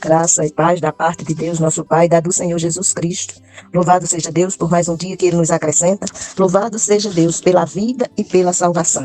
Graça e paz da parte de Deus, nosso Pai, da do Senhor Jesus Cristo. Louvado seja Deus por mais um dia que Ele nos acrescenta. Louvado seja Deus pela vida e pela salvação.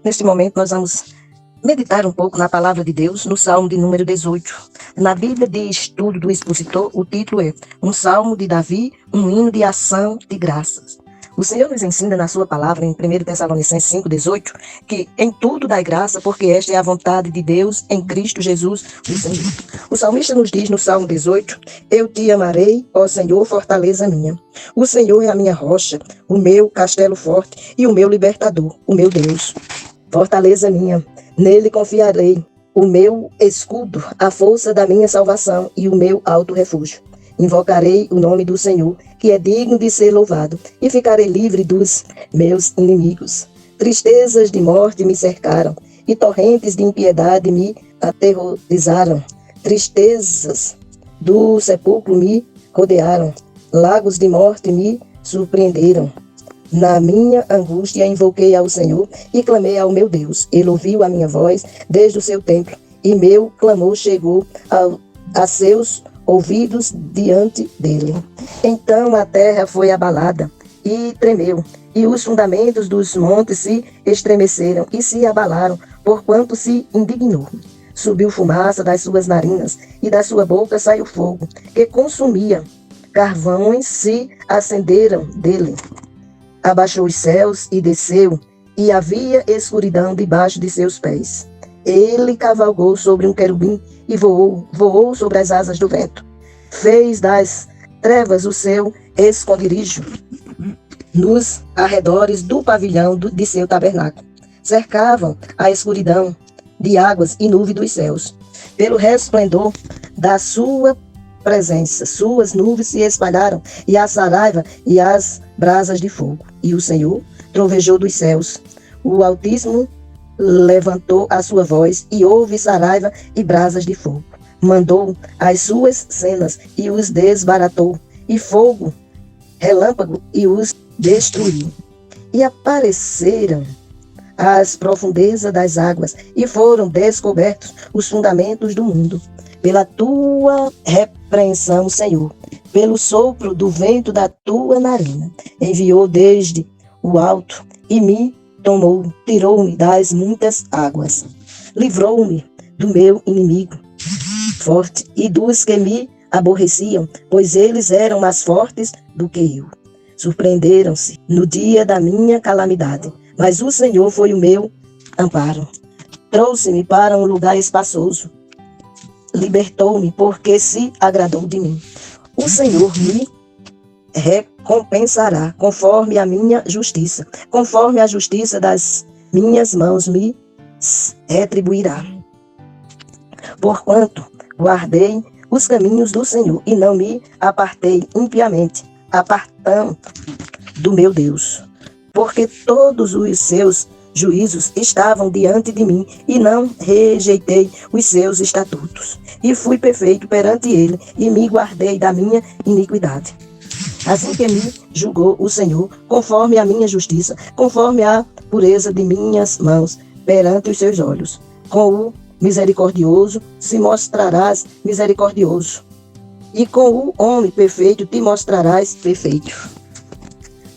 Neste momento, nós vamos meditar um pouco na palavra de Deus, no Salmo de número 18. Na Bíblia de Estudo do Expositor, o título é Um Salmo de Davi, um hino de ação de graças. O Senhor nos ensina na sua palavra, em 1 Tessalonicenses 5,18, que em tudo dai graça, porque esta é a vontade de Deus em Cristo Jesus, o Senhor. O salmista nos diz no Salmo 18, Eu te amarei, ó Senhor, fortaleza minha. O Senhor é a minha rocha, o meu castelo forte e o meu libertador, o meu Deus. Fortaleza minha, nele confiarei, o meu escudo, a força da minha salvação e o meu alto refúgio. Invocarei o nome do Senhor, que é digno de ser louvado, e ficarei livre dos meus inimigos. Tristezas de morte me cercaram, e torrentes de impiedade me aterrorizaram. Tristezas do sepulcro me rodearam, lagos de morte me surpreenderam. Na minha angústia invoquei ao Senhor e clamei ao meu Deus. Ele ouviu a minha voz desde o seu templo, e meu clamor chegou a seus ouvidos diante dele. Então a terra foi abalada e tremeu, e os fundamentos dos montes se estremeceram e se abalaram, porquanto se indignou. Subiu fumaça das suas narinas, e da sua boca saiu fogo, que consumia. Carvões se acenderam dele. Abaixou os céus e desceu, e havia escuridão debaixo de seus pés. Ele cavalgou sobre um querubim e voou sobre as asas do vento. Fez das trevas o seu esconderijo, nos arredores do pavilhão de seu tabernáculo. Cercavam a escuridão de águas e nuvem dos céus. Pelo resplendor da sua presença, suas nuvens se espalharam, e a saraiva e as brasas de fogo. E o Senhor trovejou dos céus. O Altíssimo levantou a sua voz, e houve saraiva e brasas de fogo. Mandou as suas cenas e os desbaratou, e fogo, relâmpago, e os destruiu. E apareceram as profundezas das águas, e foram descobertos os fundamentos do mundo. Pela tua repreensão, Senhor, pelo sopro do vento da tua narina, enviou desde o alto e me tomou, tirou-me das muitas águas. Livrou-me do meu inimigo forte e dos que me aborreciam, pois eles eram mais fortes do que eu. Surpreenderam-se no dia da minha calamidade, mas o Senhor foi o meu amparo. Trouxe-me para um lugar espaçoso. Libertou-me porque se agradou de mim. O Senhor me recompensará conforme a minha justiça, conforme a justiça das minhas mãos me retribuirá. Porquanto guardei os caminhos do Senhor e não me apartei impiamente, apartando do meu Deus. Porque todos os seus juízos estavam diante de mim, e não rejeitei os seus estatutos. E fui perfeito perante ele, e me guardei da minha iniquidade. Assim que me julgou o Senhor, conforme a minha justiça, conforme a pureza de minhas mãos, perante os seus olhos. Com o misericordioso se mostrarás misericordioso, e com o homem perfeito te mostrarás perfeito.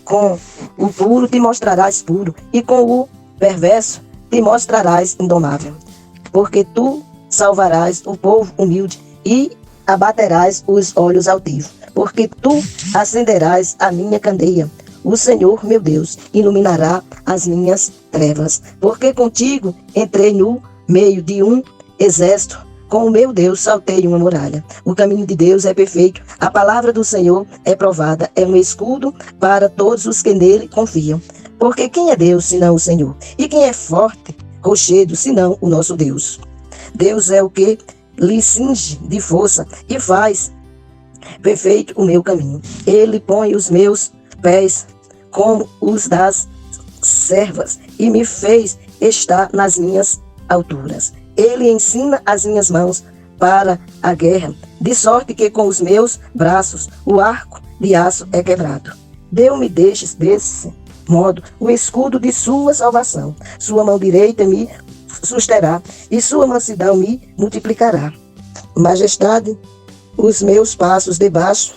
Com o puro te mostrarás puro, e com o perverso te mostrarás indomável. Porque tu salvarás o povo humilde e abaterás os olhos altivos. Porque tu acenderás a minha candeia. O Senhor, meu Deus, iluminará as minhas trevas. Porque contigo entrei no meio de um exército. Com o meu Deus saltei uma muralha. O caminho de Deus é perfeito. A palavra do Senhor é provada. É um escudo para todos os que nele confiam. Porque quem é Deus senão o Senhor? E quem é forte, rochedo, senão o nosso Deus? Deus é o que lhe cinge de força e faz perfeito o meu caminho. Ele põe os meus pés como os das servas e me fez estar nas minhas alturas. Ele ensina as minhas mãos para a guerra, de sorte que com os meus braços o arco de aço é quebrado. Deu-me desse modo o escudo de sua salvação. Sua mão direita me susterá e sua mansidão me multiplicará. majestade os meus passos debaixo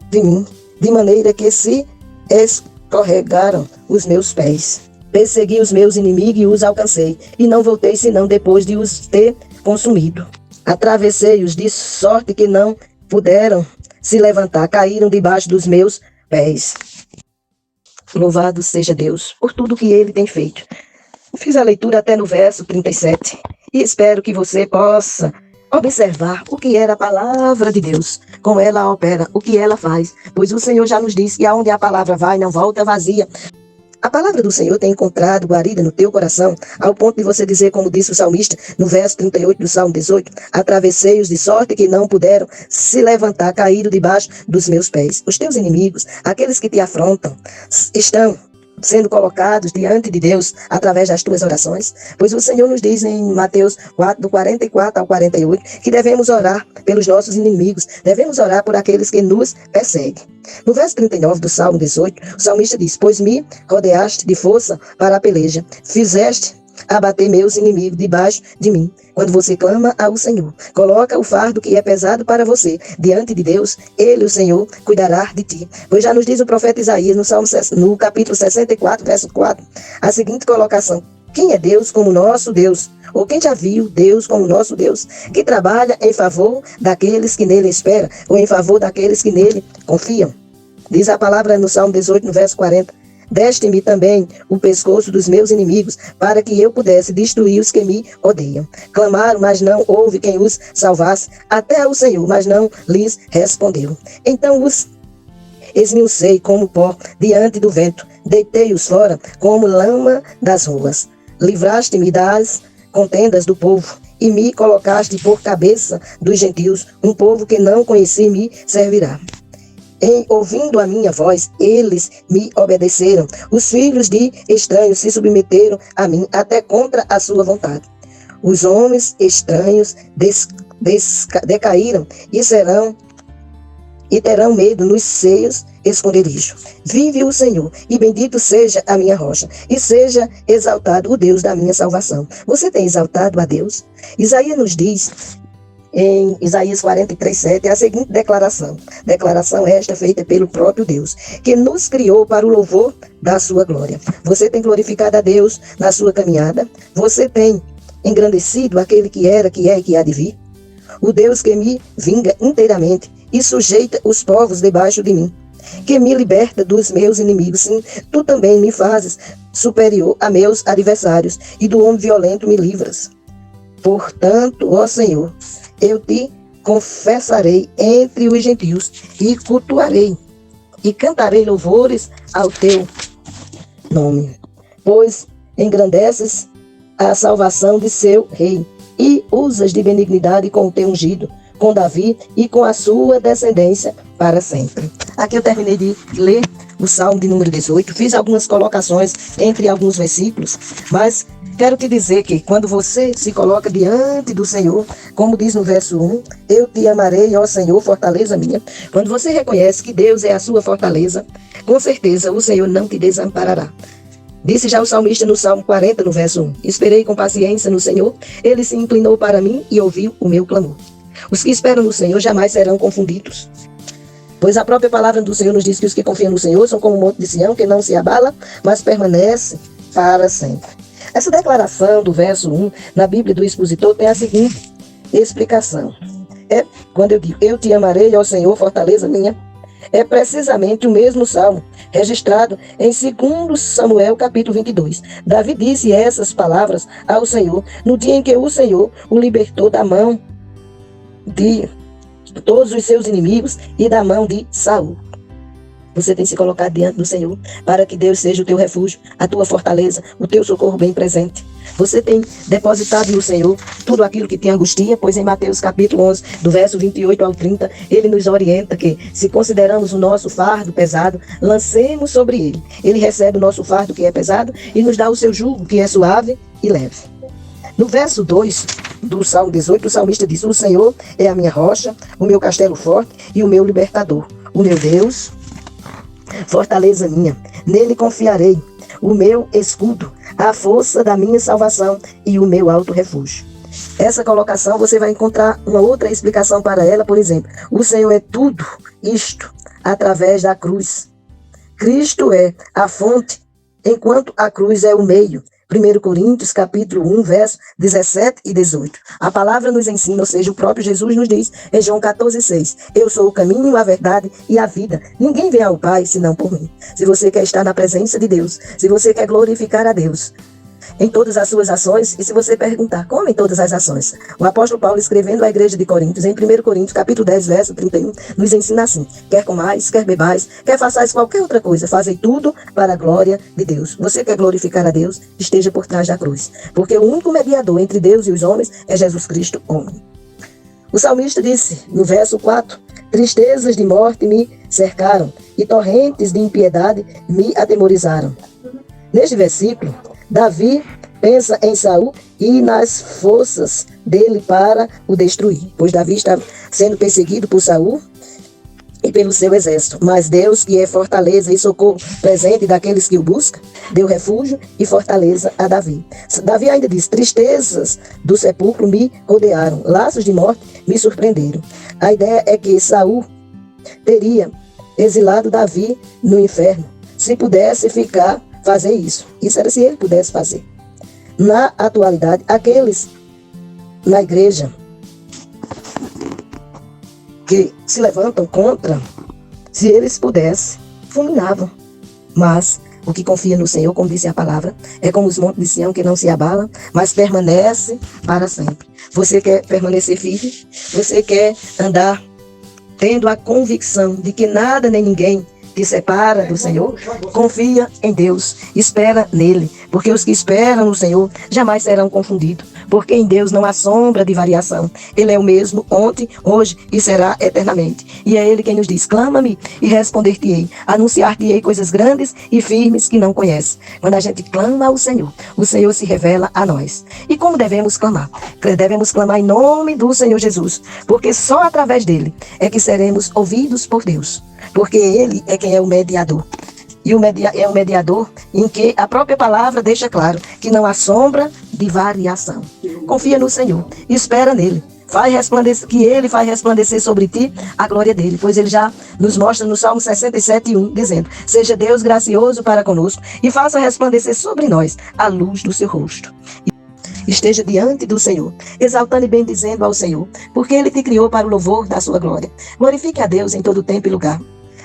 de mim, de maneira que se escorregaram os meus pés. Persegui os meus inimigos e os alcancei, e não voltei senão depois de os ter consumido. Atravessei-os de sorte que não puderam se levantar, caíram debaixo dos meus pés. Louvado seja Deus por tudo que Ele tem feito. Fiz a leitura até no verso 37 e espero que você possa observar o que era a palavra de Deus, como ela opera, o que ela faz, pois o Senhor já nos disse que aonde a palavra vai não volta vazia. A palavra do Senhor tem encontrado guarida no teu coração, ao ponto de você dizer, como disse o salmista, no verso 38 do Salmo 18, atravessei-os de sorte que não puderam se levantar, caíram debaixo dos meus pés. Os teus inimigos, aqueles que te afrontam, estão sendo colocados diante de Deus através das tuas orações, pois o Senhor nos diz em Mateus 4, do 44 ao 48, que devemos orar pelos nossos inimigos, devemos orar por aqueles que nos perseguem. No verso 39 do Salmo 18, o salmista diz, pois me rodeaste de força para a peleja, fizeste abater meus inimigos debaixo de mim. Quando você clama ao Senhor, coloca o fardo que é pesado para você diante de Deus, Ele, o Senhor, cuidará de ti. Pois já nos diz o profeta Isaías no capítulo 64, verso 4, a seguinte colocação: quem é Deus como nosso Deus? Ou quem já viu Deus como nosso Deus, que trabalha em favor daqueles que nele esperam, ou em favor daqueles que nele confiam? Diz a palavra no Salmo 18, no verso 40, deste-me também o pescoço dos meus inimigos, para que eu pudesse destruir os que me odeiam. Clamaram, mas não houve quem os salvasse, até o Senhor, mas não lhes respondeu. Então os esmiucei como pó diante do vento, deitei-os fora como lama das ruas. Livraste-me das contendas do povo, e me colocaste por cabeça dos gentios, um povo que não conheci me servirá. Ouvindo a minha voz, eles me obedeceram. Os filhos de estranhos se submeteram a mim, até contra a sua vontade. Os homens estranhos decaíram e terão medo nos seios esconderijo. Vive o Senhor, e bendito seja a minha rocha, e seja exaltado o Deus da minha salvação. Você tem exaltado a Deus? Isaías nos diz, em Isaías 43, 7, a seguinte declaração. Declaração esta feita pelo próprio Deus, que nos criou para o louvor da sua glória. Você tem glorificado a Deus na sua caminhada? Você tem engrandecido aquele que era, que é e que há de vir? O Deus que me vinga inteiramente e sujeita os povos debaixo de mim, que me liberta dos meus inimigos. Sim, tu também me fazes superior a meus adversários, e do homem violento me livras. Portanto, ó Senhor, eu te confessarei entre os gentios, e cultuarei, e cantarei louvores ao teu nome. Pois engrandeces a salvação de seu rei, e usas de benignidade com o teu ungido, com Davi e com a sua descendência para sempre. Aqui eu terminei de ler o Salmo de número 18, fiz algumas colocações entre alguns versículos, mas quero te dizer que quando você se coloca diante do Senhor, como diz no verso 1, eu te amarei, ó Senhor, fortaleza minha. Quando você reconhece que Deus é a sua fortaleza, com certeza o Senhor não te desamparará. Disse já o salmista no Salmo 40, no verso 1, esperei com paciência no Senhor, ele se inclinou para mim e ouviu o meu clamor. Os que esperam no Senhor jamais serão confundidos, pois a própria palavra do Senhor nos diz que os que confiam no Senhor são como o monte de Sião, que não se abala, mas permanece para sempre. Essa declaração do verso 1 na Bíblia do Expositor tem a seguinte explicação. Quando eu digo, eu te amarei, ó Senhor, fortaleza minha, é precisamente o mesmo salmo registrado em 2 Samuel, capítulo 22. Davi disse essas palavras ao Senhor no dia em que o Senhor o libertou da mão de todos os seus inimigos e da mão de Saul. Você tem se colocado diante do Senhor para que Deus seja o teu refúgio, a tua fortaleza, o teu socorro bem presente. Você tem depositado no Senhor tudo aquilo que te angustia, pois em Mateus capítulo 11, do verso 28 ao 30, ele nos orienta que, se consideramos o nosso fardo pesado, lancemos sobre ele. Ele recebe o nosso fardo que é pesado e nos dá o seu jugo que é suave e leve. No verso 2 do Salmo 18, o salmista diz, o Senhor é a minha rocha, o meu castelo forte e o meu libertador, o meu Deus, fortaleza minha, nele confiarei, o meu escudo, a força da minha salvação e o meu alto refúgio. essa colocação você vai encontrar uma outra explicação para ela, por exemplo, o Senhor é tudo isto através da cruz. Cristo é a fonte, enquanto a cruz é o meio. 1 Coríntios, capítulo 1, verso 17 e 18. A palavra nos ensina, ou seja, o próprio Jesus nos diz em João 14,6: eu sou o caminho, a verdade e a vida. Ninguém vem ao Pai senão por mim. Se você quer estar na presença de Deus, se você quer glorificar a Deus em todas as suas ações, e se você perguntar como em todas as ações, o apóstolo Paulo, escrevendo à igreja de Coríntios, em 1 Coríntios, capítulo 10, verso 31, nos ensina assim: quer comais, quer bebais, quer façais qualquer outra coisa, fazei tudo para a glória de Deus. Você quer glorificar a Deus? Esteja por trás da cruz, porque o único mediador entre Deus e os homens é Jesus Cristo, homem. O salmista disse, no verso 4, tristezas de morte me cercaram, e torrentes de impiedade me atemorizaram. Neste versículo, Davi pensa em Saul e nas forças dele para o destruir, pois Davi estava sendo perseguido por Saul e pelo seu exército. Mas Deus, que é fortaleza e socorro presente daqueles que o buscam, deu refúgio e fortaleza a Davi. Davi ainda diz: tristezas do sepulcro me rodearam, laços de morte me surpreenderam. A ideia é que Saul teria exilado Davi no inferno, se pudesse fazer isso. Isso era se ele pudesse fazer. Na atualidade, aqueles na igreja que se levantam contra, se eles pudessem, fulminavam. Mas o que confia no Senhor, como disse a palavra, é como os montes de Sião que não se abalam, mas permanece para sempre. Você quer permanecer firme? Você quer andar tendo a convicção de que nada nem ninguém te separa do Senhor? Confia em Deus, espera nele, porque os que esperam no Senhor jamais serão confundidos, porque em Deus não há sombra de variação. Ele é o mesmo ontem, hoje e será eternamente. E é ele quem nos diz: clama-me e responder-te-ei, anunciar-te-ei coisas grandes e firmes que não conheces. Quando a gente clama ao Senhor, o Senhor se revela a nós. E como devemos clamar? Devemos clamar em nome do Senhor Jesus, porque só através dele é que seremos ouvidos por Deus, porque ele é quem é o mediador. E é o mediador em que a própria palavra deixa claro que não há sombra de variação. Confia no Senhor, espera nele. Que ele vai resplandecer sobre ti a glória dele, pois ele já nos mostra no Salmo 67:1, dizendo: seja Deus gracioso para conosco e faça resplandecer sobre nós a luz do seu rosto. Esteja diante do Senhor, exaltando e bendizendo ao Senhor, porque ele te criou para o louvor da sua glória. Glorifique a Deus em todo tempo e lugar.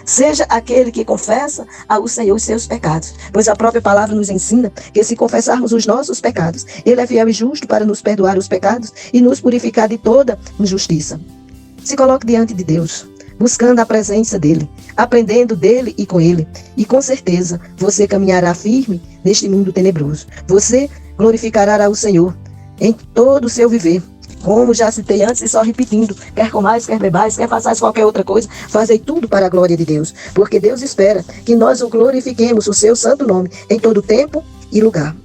Seja aquele que confessa ao Senhor os seus pecados, pois a própria palavra nos ensina que se confessarmos os nossos pecados, ele é fiel e justo para nos perdoar os pecados e nos purificar de toda injustiça. Se coloque diante de Deus, buscando a presença dele, aprendendo dele e com ele, e com certeza você caminhará firme neste mundo tenebroso. Você glorificará ao Senhor em todo o seu viver. Como já citei antes e só repetindo: quer comais, quer bebais, quer façais qualquer outra coisa, fazei tudo para a glória de Deus, porque Deus espera que nós o glorifiquemos, o seu santo nome, em todo tempo e lugar.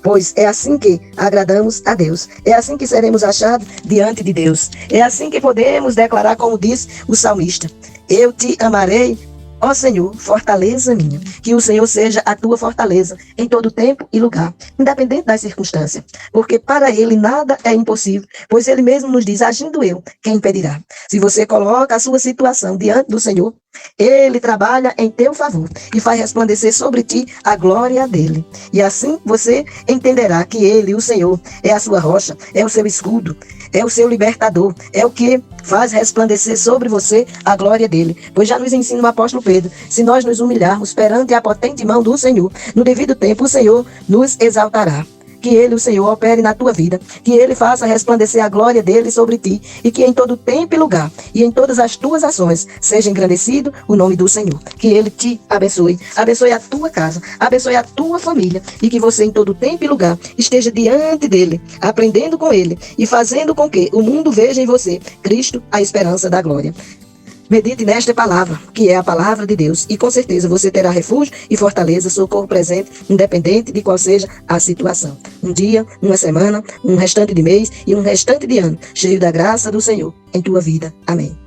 Pois é assim que agradamos a Deus, é assim que seremos achados diante de Deus, é assim que podemos declarar, como diz o salmista: eu te amarei, ó Senhor, fortaleza minha. Que o Senhor seja a tua fortaleza em todo tempo e lugar, independente das circunstâncias, porque para ele nada é impossível, pois ele mesmo nos diz: agindo eu, quem impedirá? Se você coloca a sua situação diante do Senhor, ele trabalha em teu favor e faz resplandecer sobre ti a glória dele. E assim você entenderá que ele, o Senhor, é a sua rocha, é o seu escudo, é o seu libertador, é o que faz resplandecer sobre você a glória dele. Pois já nos ensina o apóstolo Pedro: se nós nos humilharmos perante a potente mão do Senhor, no devido tempo o Senhor nos exaltará. Que ele, o Senhor, opere na tua vida, que ele faça resplandecer a glória dele sobre ti, e que em todo tempo e lugar, e em todas as tuas ações, seja engrandecido o nome do Senhor. Que ele te abençoe a tua casa, abençoe a tua família, e que você em todo tempo e lugar esteja diante dele, aprendendo com ele, e fazendo com que o mundo veja em você Cristo, a esperança da glória. Medite nesta palavra, que é a palavra de Deus, e com certeza você terá refúgio e fortaleza, socorro presente, independente de qual seja a situação. Um dia, uma semana, um restante de mês e um restante de ano, cheio da graça do Senhor em tua vida. Amém.